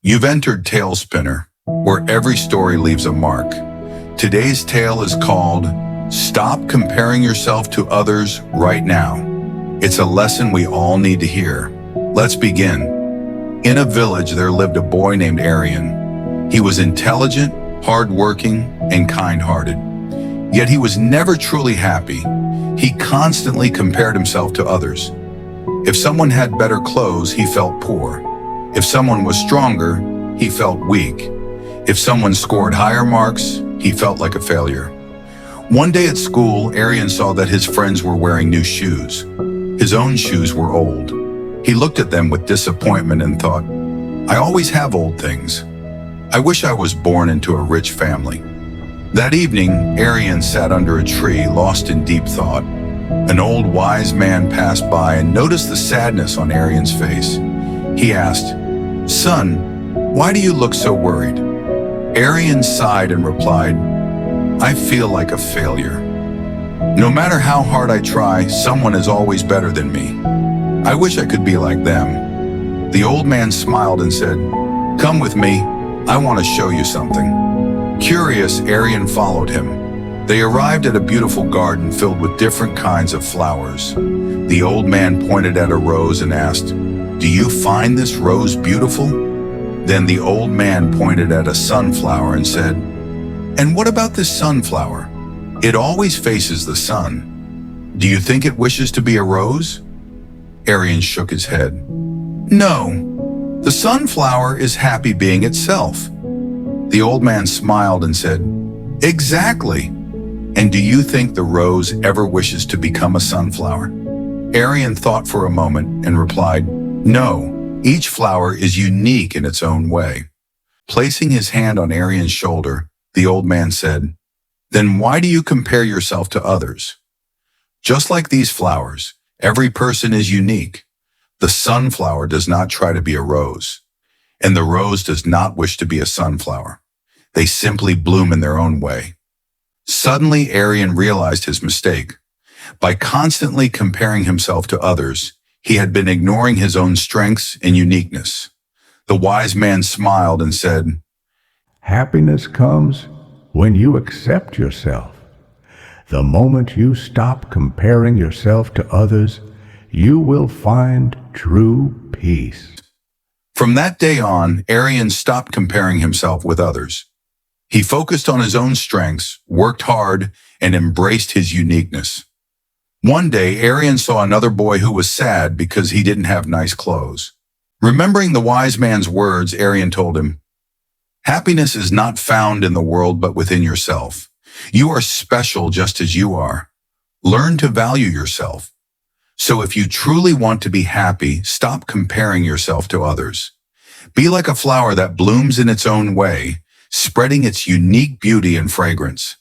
You've entered Talespinner, where every story leaves a mark. Today's tale is called Stop Comparing Yourself to Others Right Now. It's a lesson we all need to hear. Let's begin. In a village, there lived a boy named Aryan. He was intelligent, hardworking, and kind-hearted. Yet he was never truly happy. He constantly compared himself to others. If someone had better clothes, he felt poor. If someone was stronger, he felt weak. If someone scored higher marks, he felt like a failure. One day at school, Aryan saw that his friends were wearing new shoes. His own shoes were old. He looked at them with disappointment and thought, I always have old things. I wish I was born into a rich family. That evening, Aryan sat under a tree, lost in deep thought. An old wise man passed by and noticed the sadness on Aryan's face. He asked, Son, why do you look so worried? Aryan sighed and replied, I feel like a failure. No matter how hard I try, someone is always better than me. I wish I could be like them. The old man smiled and said, Come with me, I want to show you something. Curious, Aryan followed him. They arrived at a beautiful garden filled with different kinds of flowers. The old man pointed at a rose and asked, Do you find this rose beautiful? Then the old man pointed at a sunflower and said, And what about this sunflower? It always faces the sun. Do you think it wishes to be a rose? Aryan shook his head. No, the sunflower is happy being itself. The old man smiled and said, Exactly. And do you think the rose ever wishes to become a sunflower? Aryan thought for a moment and replied, No, each flower is unique in its own way. Placing his hand on Aryan's shoulder, the old man said, Then why do you compare yourself to others? Just like these flowers, every person is unique. The sunflower does not try to be a rose, and the rose does not wish to be a sunflower. They simply bloom in their own way. Suddenly, Aryan realized his mistake. By constantly comparing himself to others, he had been ignoring his own strengths and uniqueness. The wise man smiled and said, Happiness comes when you accept yourself. The moment you stop comparing yourself to others, you will find true peace. From that day on, Aryan stopped comparing himself with others. He focused on his own strengths, worked hard, and embraced his uniqueness. One day, Aryan saw another boy who was sad because he didn't have nice clothes. Remembering the wise man's words, Aryan told him, Happiness is not found in the world but within yourself. You are special just as you are. Learn to value yourself. So if you truly want to be happy, stop comparing yourself to others. Be like a flower that blooms in its own way, spreading its unique beauty and fragrance.